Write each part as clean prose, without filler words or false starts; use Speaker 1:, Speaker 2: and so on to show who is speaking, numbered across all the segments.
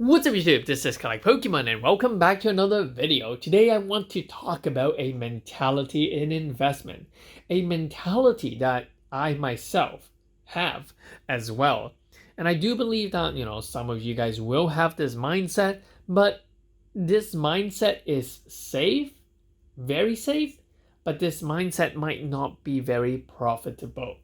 Speaker 1: What's up YouTube, this is Collect Pokemon and welcome back to another video. Today I want to talk about a mentality in investment. A mentality that I myself have as well. And I do believe that, some of you guys will have this mindset, but this mindset is safe, very safe, but this mindset might not be very profitable.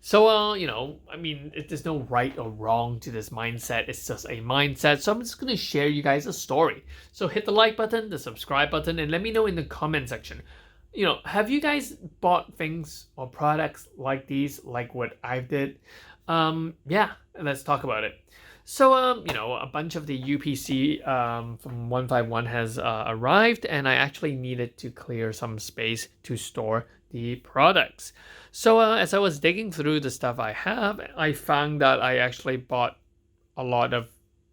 Speaker 1: So, there's no right or wrong to this mindset. It's just a mindset. So I'm just going to share you guys a story. So hit the like button, the subscribe button, and let me know in the comment section. Have you guys bought things or products like these, like what I did? Yeah, let's talk about it. So, a bunch of the UPC from 151 has arrived, and I actually needed to clear some space to store the products. So, as I was digging through the stuff I have, I found that I actually bought a lot of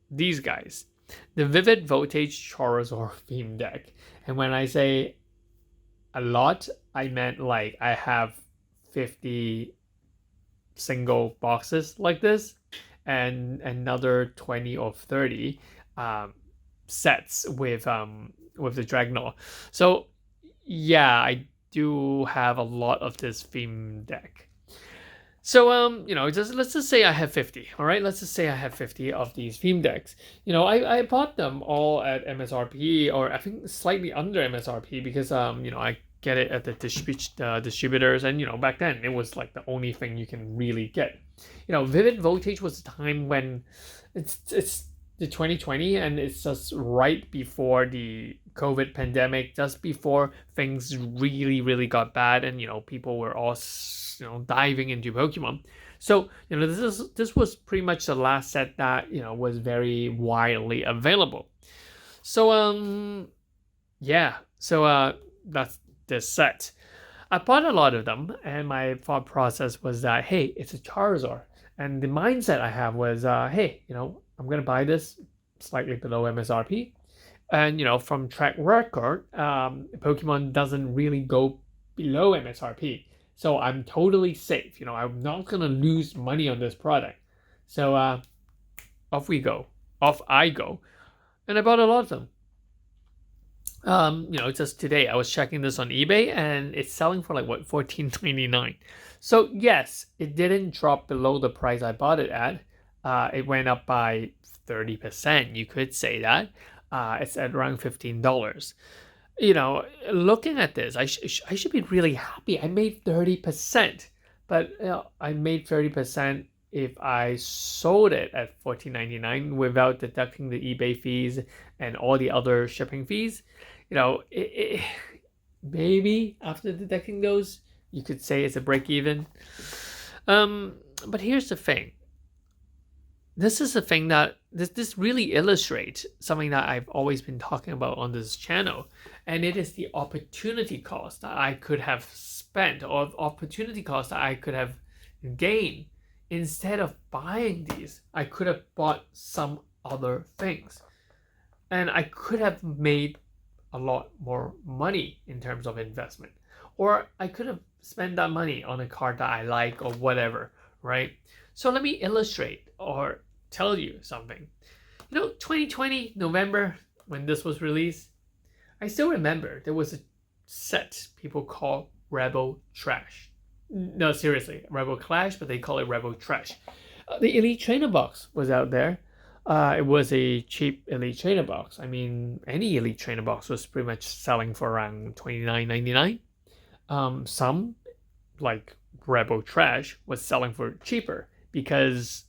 Speaker 1: these guys. The Vivid Voltage Charizard theme deck. And when I say a lot, I meant like I have 50 single boxes like this and another 20 or 30 sets with the Dragonite. So yeah, I do have a lot of this theme deck. So let's just say I have 50. All right, let's just say I have 50 of these theme decks. I bought them all at MSRP, or I think slightly under MSRP, because I get it at the distributors, and back then it was like the only thing you can really get. Vivid Voltage was a time when it's the 2020, and it's just right before the COVID pandemic, just before things really got bad, and people were all diving into Pokemon. So this was pretty much the last set that was very widely available. So yeah, so that's this set. I bought a lot of them, and my thought process was that, hey, it's a Charizard. And the mindset I have was, hey, I'm going to buy this slightly below MSRP. And, from track record, Pokemon doesn't really go below MSRP. So I'm totally safe. I'm not going to lose money on this product. So off we go. Off I go. And I bought a lot of them. Just today I was checking this on eBay, and it's selling for like what, $14.99. So yes, it didn't drop below the price I bought it at. It went up by 30%. You could say that. It's at around $15. Looking at this, I should be really happy. I made 30%, but I made 30% if I sold it at $14.99 without deducting the eBay fees and all the other shipping fees. Maybe after deducting those, you could say it's a break even. But here's the thing. This is the thing that this really illustrates something that I've always been talking about on this channel, and it is the opportunity cost that I could have spent, or opportunity cost that I could have gained. Instead of buying these, I could have bought some other things, and I could have made a lot more money in terms of investment, or I could have spent that money on a card that I like or whatever, right? So let me illustrate or tell you something. 2020 November, when this was released, I still remember there was a set people call Rebel Trash. No, seriously, Rebel Clash, but they call it Rebel Trash. The Elite Trainer box was out there. It was a cheap Elite Trainer box. I mean, any Elite Trainer box was pretty much selling for around $29.99. Some, like Rebel Trash, was selling for cheaper because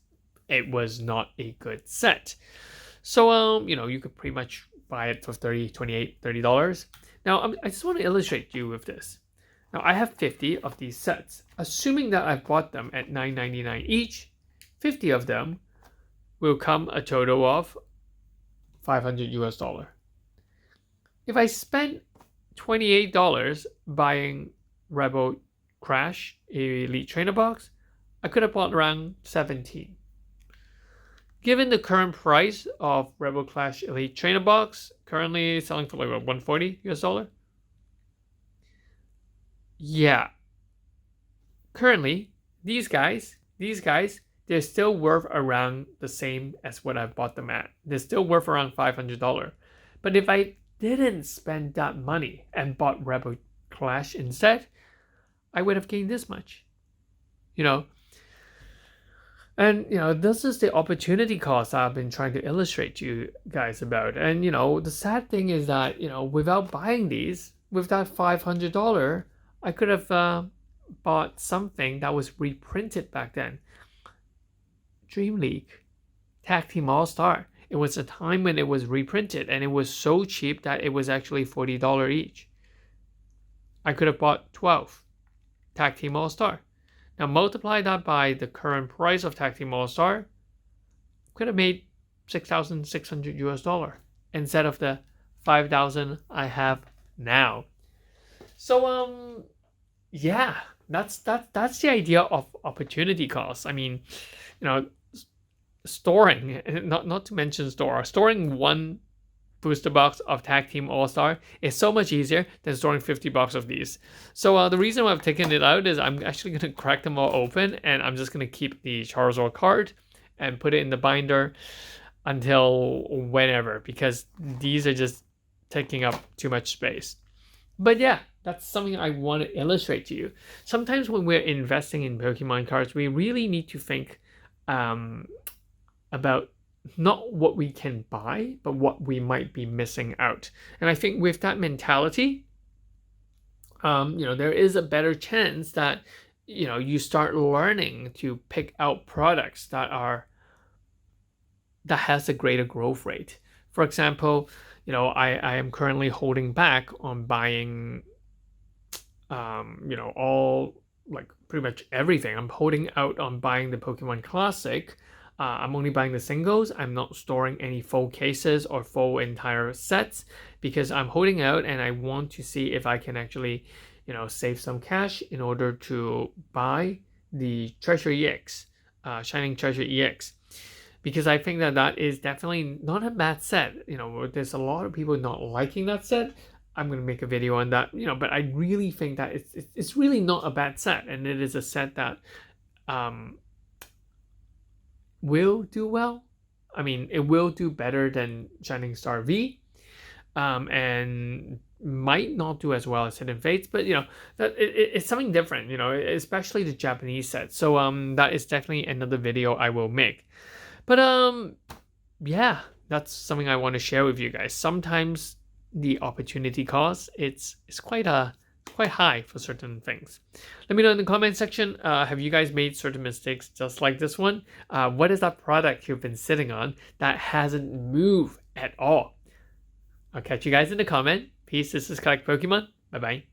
Speaker 1: it was not a good set. So, you could pretty much buy it for $30, $28, $30. Now, I just want to illustrate you with this. Now, I have 50 of these sets. Assuming that I've bought them at $9.99 each, 50 of them will come a total of $500 US. If I spent $28 buying Rebel Crash Elite Trainer box, I could have bought around 17. Given the current price of Rebel Clash Elite Trainer box, currently selling for like $140 US. Yeah. Currently, these guys they're still worth around the same as what I bought them at. They're still worth around $500. But if I didn't spend that money and bought Rebel Clash instead, I would have gained this much. And this is the opportunity cost I've been trying to illustrate to you guys about. And the sad thing is that without buying these, with that $500, I could have bought something that was reprinted back then. Dream League, Tag Team All-Star. It was a time when it was reprinted, and it was so cheap that it was actually $40 each. I could have bought 12 Tag Team All-Star. Now multiply that by the current price of Tag Team All-Star, could have made $6,600 instead of the $5,000 I have now. So yeah, that's the idea of opportunity cost. I mean, storing, not to mention storing one booster box of Tag Team All-Star is so much easier than storing 50 bucks of these. So the reason why I've taken it out is I'm actually going to crack them all open, and I'm just going to keep the Charizard card and put it in the binder until whenever, because these are just taking up too much space. But yeah, that's something I want to illustrate to you. Sometimes when we're investing in Pokemon cards, we really need to think about not what we can buy, but what we might be missing out. And I think with that mentality, there is a better chance that you start learning to pick out products that has a greater growth rate. For example, I am currently holding back on buying all, like, pretty much everything. I'm holding out on buying the Pokemon Classic. I'm only buying the singles. I'm not storing any full cases or full entire sets because I'm holding out and I want to see if I can actually, save some cash in order to buy the Treasure EX, Shining Treasure EX. Because I think that is definitely not a bad set. There's a lot of people not liking that set. I'm going to make a video on that, but I really think that it's really not a bad set. And it is a set that will do well. I mean, it will do better than Shining Star V, and might not do as well as Hidden Fates, but that it's something different, especially the Japanese set. So that is definitely another video I will make. But yeah, that's something I want to share with you guys. Sometimes the opportunity cost it's quite high for certain things. Let me know in the comment section, have you guys made certain mistakes just like this one? What is that product you've been sitting on that hasn't moved at all? I'll catch you guys in the comment. Peace. This is Collect Pokemon. Bye bye.